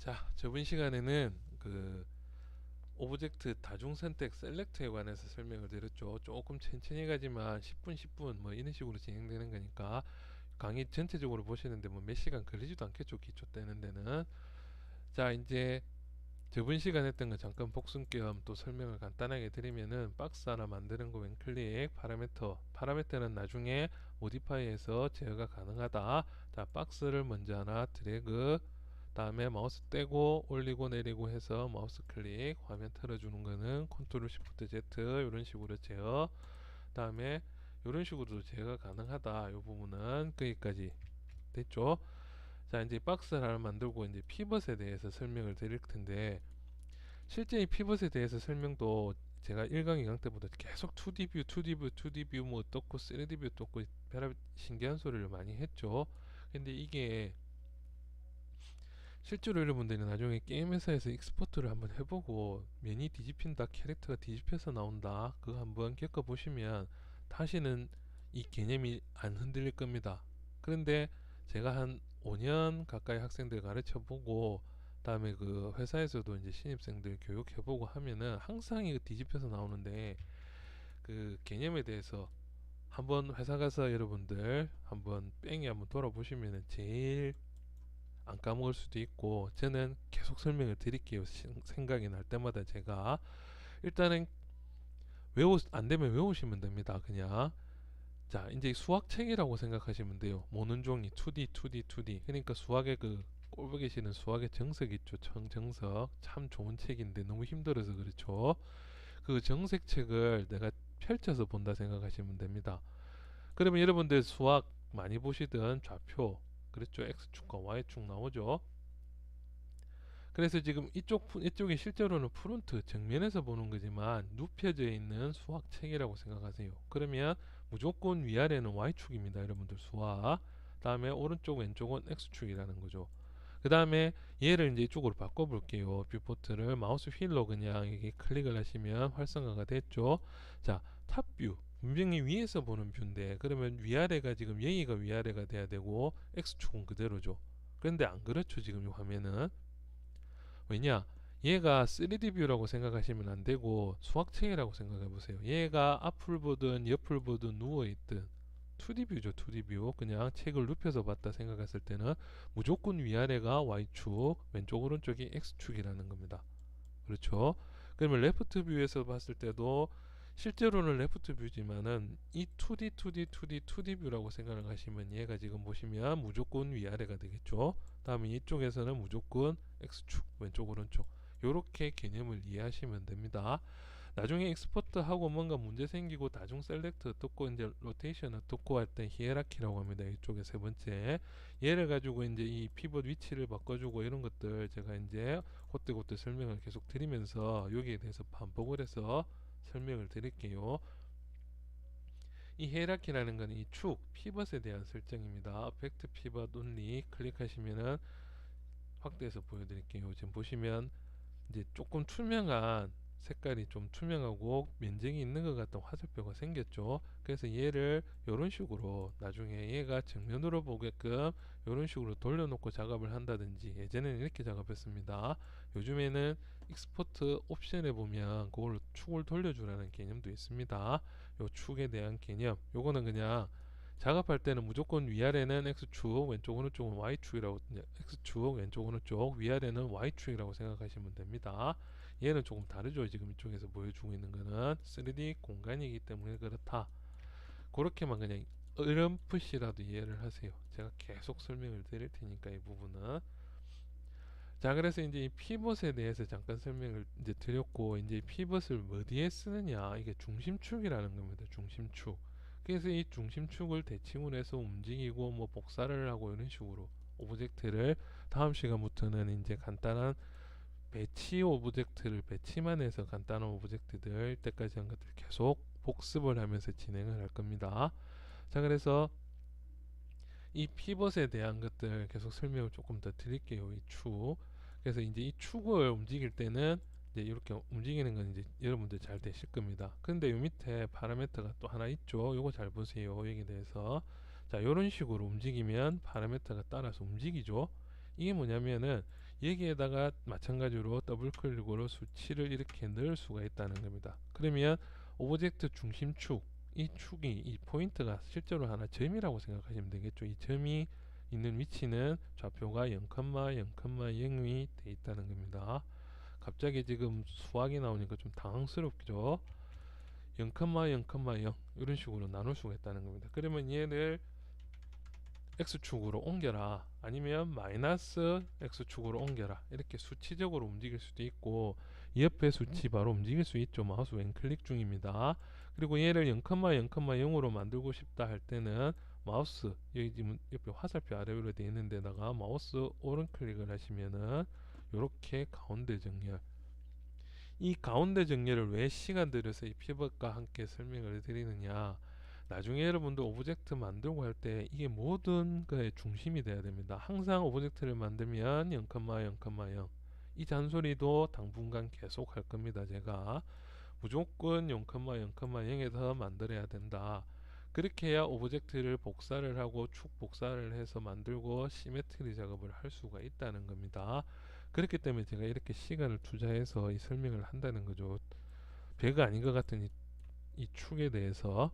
자, 저번 시간에는 그 오브젝트 다중 선택 셀렉트에 관해서 설명을 드렸죠. 조금 천천히 가지만 10분, 10분 뭐 이런 식으로 진행되는 거니까 강의 전체적으로 보시는데 뭐 몇 시간 걸리지도 않겠죠. 기초 떼는 데는. 자, 이제 저번 시간 했던 거 잠깐 복습 겸 또 설명을 간단하게 드리면은 박스 하나 만드는 거 왼클릭 파라미터는 나중에 모디파이에서 제어가 가능하다. 자, 박스를 먼저 하나 드래그, 다음에 마우스 떼고 올리고 내리고 해서 마우스 클릭, 화면 틀어주는 거는 컨트롤 시프트 Z 이런 식으로 제어, 다음에 이런 식으로 제어가 가능하다. 이 부분은 거기까지 됐죠. 자, 이제 박스를 하나 만들고 이제 피벗에 대해서 설명을 드릴 텐데, 실제 이 피벗에 대해서 설명도 제가 1강, 2강 때보다 계속 2D 뷰, 2D 뷰, 2D 뷰 뭐 어떻고 3D 뷰 어떻고 별의 신기한 소리를 많이 했죠. 근데 이게 실제로 여러분들이 나중에 게임 회사에서 익스포트를 한번 해보고 면이 뒤집힌다, 캐릭터가 뒤집혀서 나온다, 그거 한번 겪어보시면 다시는 이 개념이 안 흔들릴 겁니다. 그런데 제가 한 5년 가까이 학생들 가르쳐보고 다음에 그 회사에서도 이제 신입생들 교육해보고 하면은 항상 이거 뒤집혀서 나오는데, 그 개념에 대해서 한번 회사 가서 여러분들 한번 뺑이 한번 돌아보시면은 제일 안 까먹을 수도 있고, 저는 계속 설명을 드릴게요. 생각이 날 때마다 제가 일단은 안 되면 외우시면 됩니다. 그냥. 자, 이제 수학책이라고 생각하시면 돼요. 모는 종이 2D, 2D, 2D. 그러니까 수학의 그 꼴보기 싫은 수학의 정석 있죠. 정석. 참 좋은 책인데 너무 힘들어서 그렇죠. 그 정색책을 내가 펼쳐서 본다 생각하시면 됩니다. 그러면 여러분들 수학 많이 보시던 좌표, 그렇죠? X축과 Y축 나오죠. 그래서 지금 이쪽이 실제로는 프론트 정면에서 보는 거지만 눕혀져 있는 수학책이라고 생각하세요. 그러면 무조건 위아래는 Y축입니다. 여러분들 수학. 다음에 오른쪽 왼쪽은 X축이라는 거죠. 그 다음에 얘를 이제 이쪽으로 바꿔볼게요. 뷰포트를 마우스 휠로 그냥 여기 클릭을 하시면 활성화가 됐죠. 자, 탑뷰. 분명히 위에서 보는 뷰인데, 그러면 위아래가 지금 여기가 위아래가 돼야 되고 X축은 그대로죠. 그런데 안 그렇죠. 지금 이 화면은. 왜냐? 얘가 3D 뷰라고 생각하시면 안 되고 수학책이라고 생각해 보세요. 얘가 앞을 보든 옆을 보든 누워 있든 2D 뷰죠. 2D 뷰. 그냥 책을 눕혀서 봤다 생각했을 때는 무조건 위아래가 Y축, 왼쪽 오른쪽이 X축이라는 겁니다. 그렇죠? 그러면 레프트 뷰에서 봤을 때도 실제로는 레프트 뷰지만은 이 2D, 2D, 2D, 2D 뷰라고 생각을 하시면 얘가 지금 보시면 무조건 위아래가 되겠죠. 다음에 이쪽에서는 무조건 X축, 왼쪽 오른쪽. 요렇게 개념을 이해하시면 됩니다. 나중에 익스포트 하고 뭔가 문제 생기고 다중 셀렉트 어떻고 이제 로테이션 어떻고 할 때 히에라키라고 합니다. 이쪽에 세 번째. 얘를 가지고 이제 이 피벗 위치를 바꿔주고 이런 것들 제가 이제 그때 설명을 계속 드리면서 여기에 대해서 반복을 해서 설명을 드릴게요. 이 히에라키라는 것은 이 축, 피벗에 대한 설정입니다. 팩트 피벗 온리 클릭하시면은 확대해서 보여드릴게요. 지금 보시면 이제 조금 투명한 색깔이 좀 투명하고 면적이 있는 것 같은 화살표가 생겼죠. 그래서 얘를 이런 식으로 나중에 얘가 정면으로 보게끔 이런 식으로 돌려놓고 작업을 한다든지, 예전에는 이렇게 작업했습니다. 요즘에는 익스포트 옵션에 보면 그걸로 축을 돌려주라는 개념도 있습니다. 요 축에 대한 개념, 요거는 그냥 작업할 때는 무조건 위아래는 X축, 왼쪽 오른쪽은 Y축이라고, X축, 왼쪽 오른쪽, 위아래는 Y축이라고 생각하시면 됩니다. 얘는 조금 다르죠. 지금 이쪽에서 보여주고 있는 거는 3D 공간이기 때문에 그렇다. 그렇게만 그냥 어렴풋이라도 이해를 하세요. 제가 계속 설명을 드릴 테니까 이 부분은. 자, 그래서 이제 이 피벗에 대해서 잠깐 설명을 이제 드렸고, 이제 피벗을 어디에 쓰느냐, 이게 중심축이라는 겁니다. 중심축. 그래서 이 중심축을 대칭을 해서 움직이고 뭐 복사를 하고 이런 식으로 오브젝트를, 다음 시간부터는 이제 간단한 배치 오브젝트를 배치만 해서 간단한 오브젝트들 때까지 한 것들 계속 복습을 하면서 진행을 할 겁니다. 자, 그래서 이 피벗에 대한 것들 계속 설명을 조금 더 드릴게요. 이 축. 그래서 이제 이 축을 움직일 때는 이제 이렇게 움직이는 건 이제 여러분들 잘 되실 겁니다. 근데 요 밑에 파라미터가 또 하나 있죠. 요거 잘 보세요. 여기에 대해서. 자, 요런 식으로 움직이면 파라미터가 따라서 움직이죠. 이게 뭐냐면은 여기에다가 마찬가지로 더블 클릭으로 수치를 이렇게 넣을 수가 있다는 겁니다. 그러면 오브젝트 중심축, 이 축이, 이 포인트가 실제로 하나 점이라고 생각하시면 되겠죠. 이 점이 있는 위치는 좌표가 0,0,0이 돼 있다는 겁니다. 갑자기 지금 수학이 나오니까 좀 당황스럽죠. 0,0,0 이런 식으로 나눌 수가 있다는 겁니다. 그러면 얘를 x축으로 옮겨라, 아니면 마이너스 x축으로 옮겨라, 이렇게 수치적으로 움직일 수도 있고, 이 옆에 수치 바로 움직일 수 있죠. 마우스 왼클릭 중입니다. 그리고 얘를 0,0,0으로 만들고 싶다 할 때는 마우스, 여기 지금 옆에 화살표 아래 위로 되어 있는 데다가 마우스 오른 클릭을 하시면은 요렇게 가운데 정렬, 이 가운데 정렬을 왜 시간 들여서 이 피벗과 함께 설명을 드리느냐, 나중에 여러분들 오브젝트 만들고 할 때 이게 모든 거의 중심이 돼야 됩니다. 항상 오브젝트를 만들면 0,0,0 이 잔소리도 당분간 계속 할 겁니다. 제가 무조건 0,0,0에서 만들어야 된다. 그렇게 해야 오브젝트를 복사를 하고 축 복사를 해서 만들고 시메트리 작업을 할 수가 있다는 겁니다. 그렇기 때문에 제가 이렇게 시간을 투자해서 이 설명을 한다는 거죠. 별거 아닌 것 같은 이 축에 대해서,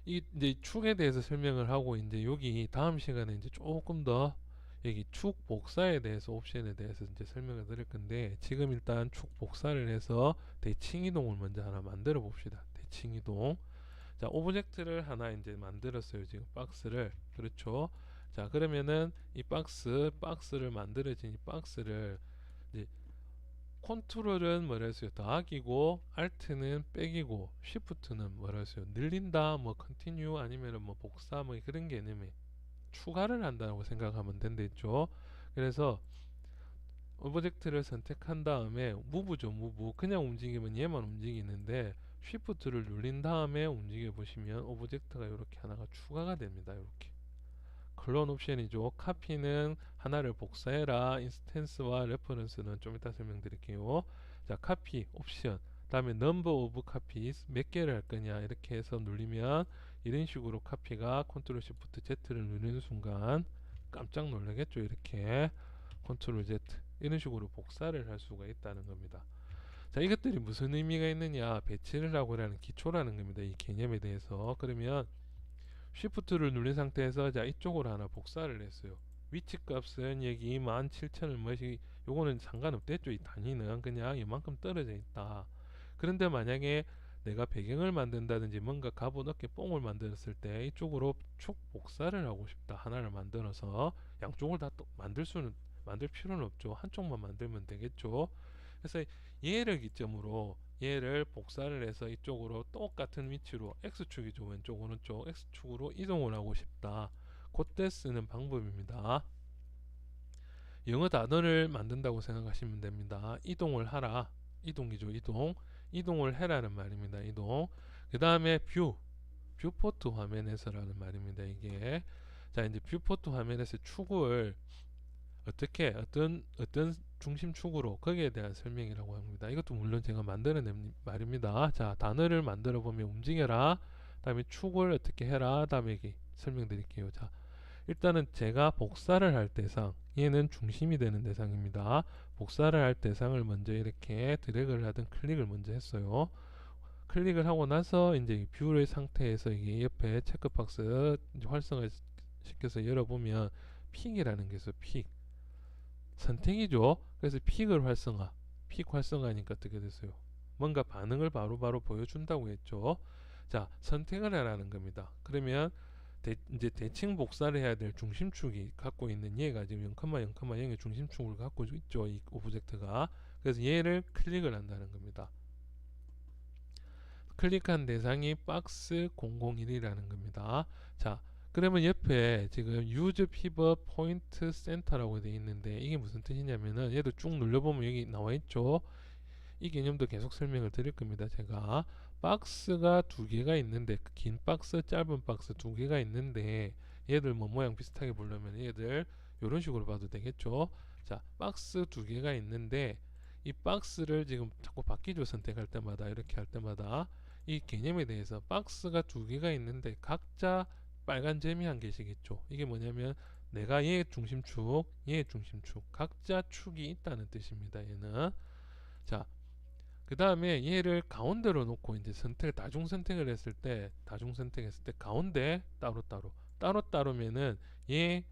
이 이제 축에 대해서 설명을 하고, 이제 여기 다음 시간에 이제 조금 더 여기 축 복사에 대해서, 옵션에 대해서 이제 설명을 드릴 건데, 지금 일단 축 복사를 해서 대칭 이동을 먼저 하나 만들어 봅시다. 대칭 이동. 자, 오브젝트를 하나 이제 만들었어요. 지금 박스를. 그렇죠. 자, 그러면은 이 박스를 만들어진 이 박스를 이제 컨트롤은 뭐라 했어요? 더하기고, 알트는 빼기고, 쉬프트는 뭐라 했어요? 늘린다, 뭐 컨티뉴, 아니면은 뭐 복사, 뭐 그런 개념에 추가를 한다고 생각하면 된댔죠. 그래서 오브젝트를 선택한 다음에 무브죠. 무브. 그냥 움직이면 얘만 움직이는데 쉬프트를 눌린 다음에 움직여 보시면 오브젝트가 이렇게 하나가 추가가 됩니다. 이렇게. 클론 옵션이죠. 카피는 하나를 복사해라. 인스턴스와 레퍼런스는 좀 이따 설명드릴게요. 자, 카피 옵션. 다음에 넘버 오브 카피스, 몇 개를 할 거냐 이렇게 해서 눌리면 이런 식으로 카피가 컨트롤 시프트 Z를 누르는 순간 깜짝 놀라겠죠. 이렇게 컨트롤 Z 이런 식으로 복사를 할 수가 있다는 겁니다. 자, 이것들이 무슨 의미가 있느냐, 배치를 하고 라는 기초라는 겁니다. 이 개념에 대해서. 그러면 쉬프트를 누른 상태에서 자, 이쪽으로 하나 복사를 했어요. 위치 값은 여기 17,000을 뭐시, 요거는 상관없겠죠. 이 단위는 그냥 이만큼 떨어져 있다. 그런데 만약에 내가 배경을 만든다든지 뭔가 갑옷 어깨 뽕을 만들었을 때 이쪽으로 축 복사를 하고 싶다. 하나를 만들어서 양쪽을 다 만들 필요는 없죠. 한쪽만 만들면 되겠죠. 그래서 얘를 기점으로 얘를 복사를 해서 이쪽으로 똑같은 위치로 X축이죠. 왼쪽 오른쪽 X축으로 이동을 하고 싶다. 그때 쓰는 방법입니다. 영어 단어를 만든다고 생각하시면 됩니다. 이동을 하라. 이동이죠. 이동을 해라는 말입니다. 이동. 그 다음에 뷰포트 화면에서라는 말입니다. 이게. 자, 이제 뷰포트 화면에서 축을 어떻게, 어떤 중심축으로, 거기에 대한 설명이라고 합니다. 이것도 물론 제가 만들어낸 말입니다. 자, 단어를 만들어 보면 움직여라, 다음에 축을 어떻게 해라, 다음에 여기 설명드릴게요. 자, 일단은 제가 복사를 할 대상, 얘는 중심이 되는 대상입니다. 복사를 할 대상을 먼저 이렇게 드래그를 하든 클릭을 먼저 했어요. 클릭을 하고 나서 이제 뷰의 상태에서 이게 옆에 체크박스 활성화 시켜서 열어보면 픽이라는 게 있어요. 픽. 선택이죠. 그래서 픽 활성화니까 어떻게 됐어요? 뭔가 반응을 바로바로 보여준다고 했죠. 자, 선택을 하라는 겁니다. 그러면 이제 대칭 복사를 해야 될 중심축이 갖고 있는 얘가 지금 0,0,0의 중심축을 갖고 있죠. 이 오브젝트가. 그래서 얘를 클릭을 한다는 겁니다. 클릭한 대상이 박스 001이라는 겁니다. 자, 그러면 옆에 지금 use pivot point center라고 되어 있는데 이게 무슨 뜻이냐면은, 얘도 쭉 눌러보면 여기 나와 있죠. 이 개념도 계속 설명을 드릴 겁니다. 제가 박스가 두 개가 있는데, 긴 박스, 짧은 박스 두 개가 있는데, 얘들 뭐 모양 비슷하게 보려면 얘들 이런 식으로 봐도 되겠죠. 자, 박스 두 개가 있는데 이 박스를 지금 자꾸 바뀌죠. 선택할 때마다, 이렇게 할 때마다. 이 개념에 대해서 박스가 두 개가 있는데 각자 빨간 점이 한 개씩 있죠. 이게 뭐냐면 내가 얘의 중심축, 얘의 중심축 각자 축이 있다는 뜻입니다. 얘는 자, 그 다음에 얘를 가운데로 놓고 이제 다중 선택을 했을 때 가운데 따로따로면은 얘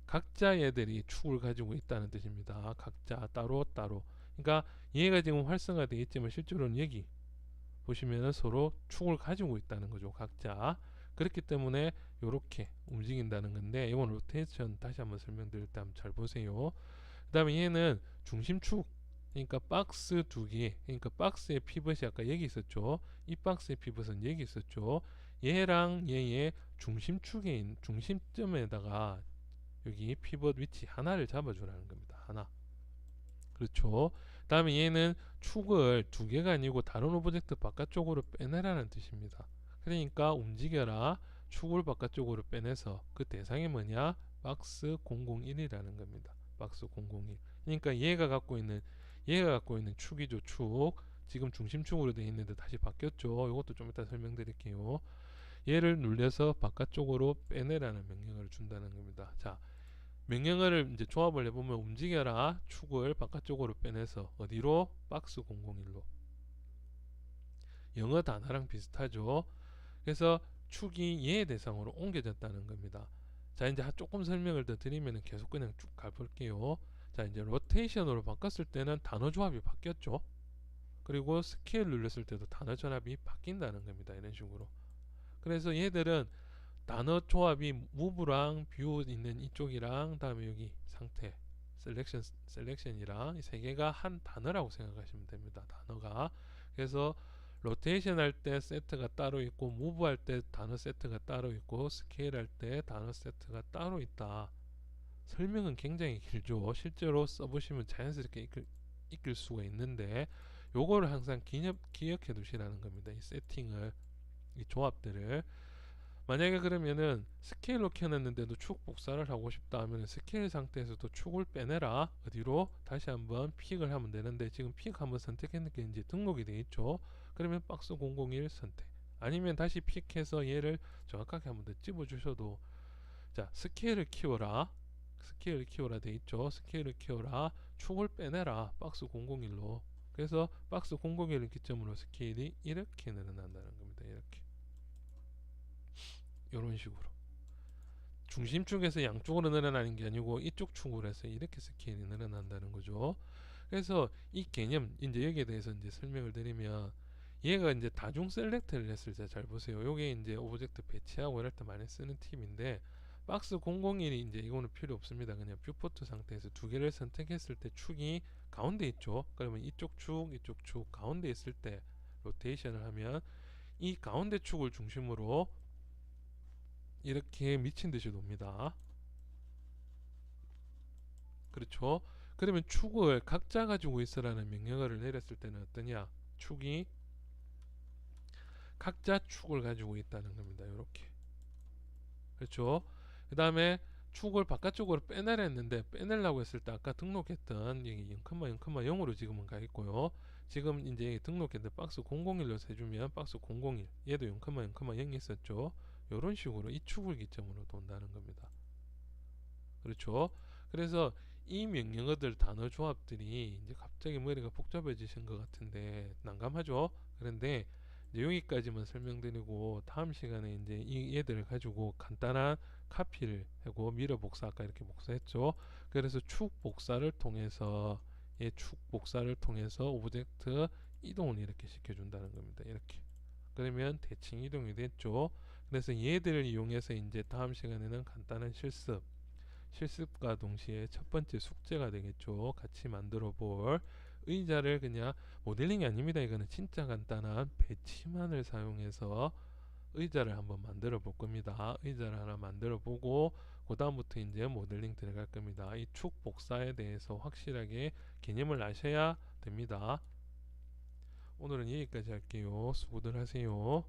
각자 얘들이 축을 가지고 있다는 뜻입니다. 각자 따로따로. 그러니까 얘가 지금 활성화되어 있지만 실제로는 여기 보시면은 서로 축을 가지고 있다는 거죠. 각자. 그렇기 때문에 이렇게 움직인다는 건데, 이건 로테이션 다시 한번 설명드릴 때 한번 잘 보세요. 그 다음에 얘는 중심축, 그러니까 박스 두 개, 그러니까 박스의 피벗이 아까 여기 있었죠. 이 박스의 피벗은 여기 있었죠. 얘랑 얘의 중심축에 있는 중심점에다가 여기 피벗 위치 하나를 잡아주라는 겁니다. 하나. 그렇죠. 그 다음에 얘는 축을 두 개가 아니고 다른 오브젝트 바깥쪽으로 빼내라는 뜻입니다. 그러니까 움직여라. 축을 바깥쪽으로 빼내서 그 대상이 뭐냐? 박스 001이라는 겁니다. 박스 001. 그러니까 얘가 갖고 있는 축이죠. 축. 지금 중심축으로 되어 있는데 다시 바뀌었죠. 이것도 좀 이따 설명드릴게요. 얘를 눌려서 바깥쪽으로 빼내라는 명령을 준다는 겁니다. 자, 명령어를 이제 조합을 해보면 움직여라 축을 바깥쪽으로 빼내서 어디로? 박스 001로. 영어 단어랑 비슷하죠. 그래서 축이 얘 대상으로 옮겨졌다는 겁니다. 자, 이제 조금 설명을 더 드리면 계속 그냥 쭉 가볼게요. 자, 이제 로테이션으로 바꿨을 때는 단어 조합이 바뀌었죠. 그리고 스케일 눌렀을 때도 단어 조합이 바뀐다는 겁니다. 이런 식으로. 그래서 얘들은 단어 조합이 무브랑 뷰 있는 이쪽이랑 다음에 여기 상태 셀렉션이랑 이 세 개가 한 단어라고 생각하시면 됩니다. 단어가. 그래서 로테이션 할 때 세트가 따로 있고 무브 할 때 단어 세트가 따로 있고 스케일 할 때 단어 세트가 따로 있다. 설명은 굉장히 길죠. 실제로 써보시면 자연스럽게 익힐 수가 있는데 요거를 항상 기억해 두시라는 겁니다. 이 세팅을, 이 조합들을. 만약에 그러면은 스케일로 켜놨는데도 축 복사를 하고 싶다 하면 스케일 상태에서도 축을 빼내라. 어디로? 다시 한번 픽을 하면 되는데 지금 픽 한번 선택했는 게 이제 등록이 되어 있죠. 그러면 박스 001 선택. 아니면 다시 픽해서 얘를 정확하게 한번 더 집어 주셔도, 자, 스케일을 키워라. 스케일을 키워라 돼 있죠. 스케일을 키워라. 축을 빼내라. 박스 001로. 그래서 박스 001을 기점으로 스케일이 이렇게 늘어난다는 겁니다. 이렇게. 이런 식으로 중심축에서 양쪽으로 늘어나는 게 아니고 이쪽 축으로 해서 이렇게 스케일이 늘어난다는 거죠. 그래서 이 개념 이제 여기에 대해서 이제 설명을 드리면, 얘가 이제 다중 셀렉트를 했을 때 잘 보세요. 요게 이제 오브젝트 배치하고 이럴 때 많이 쓰는 팁인데, 박스 001이 이제 이거는 필요 없습니다. 그냥 뷰포트 상태에서 두 개를 선택했을 때 축이 가운데 있죠. 그러면 이쪽 축 가운데 있을 때 로테이션을 하면 이 가운데 축을 중심으로 이렇게 미친 듯이 돕니다. 그렇죠? 그러면 축을 각자 가지고 있으라는 명령어를 내렸을 때는 어떠냐? 축이 각자 축을 가지고 있다는 겁니다. 이렇게. 그렇죠? 그 다음에 축을 바깥쪽으로 빼내려 했는데, 빼내려고 했을 때 아까 등록했던 여기 0,0,0으로 지금은 가 있고요. 지금 이제 등록했는데 박스 001로 세주면 박스 001 얘도 0,0,0이 있었죠. 이런 식으로 이 축을 기점으로 돈다는 겁니다. 그렇죠? 그래서 이 명령어들 단어 조합들이 이제 갑자기 머리가 복잡해지신 것 같은데 난감하죠? 그런데 이제 여기까지만 설명드리고 다음 시간에 이제 이 얘들을 가지고 간단한 카피를 하고 미러 복사, 아까 이렇게 복사했죠? 그래서 축 복사를 통해서 축 복사를 통해서 오브젝트 이동을 이렇게 시켜준다는 겁니다. 이렇게. 그러면 대칭 이동이 됐죠? 그래서 얘들을 이용해서 이제 다음 시간에는 간단한 실습과 동시에 첫 번째 숙제가 되겠죠. 같이 만들어 볼 의자를, 그냥 모델링이 아닙니다. 이거는 진짜 간단한 배치만을 사용해서 의자를 한번 만들어 볼 겁니다. 의자를 하나 만들어 보고 그 다음부터 이제 모델링 들어갈 겁니다. 이 축 복사에 대해서 확실하게 개념을 아셔야 됩니다. 오늘은 여기까지 할게요. 수고들 하세요.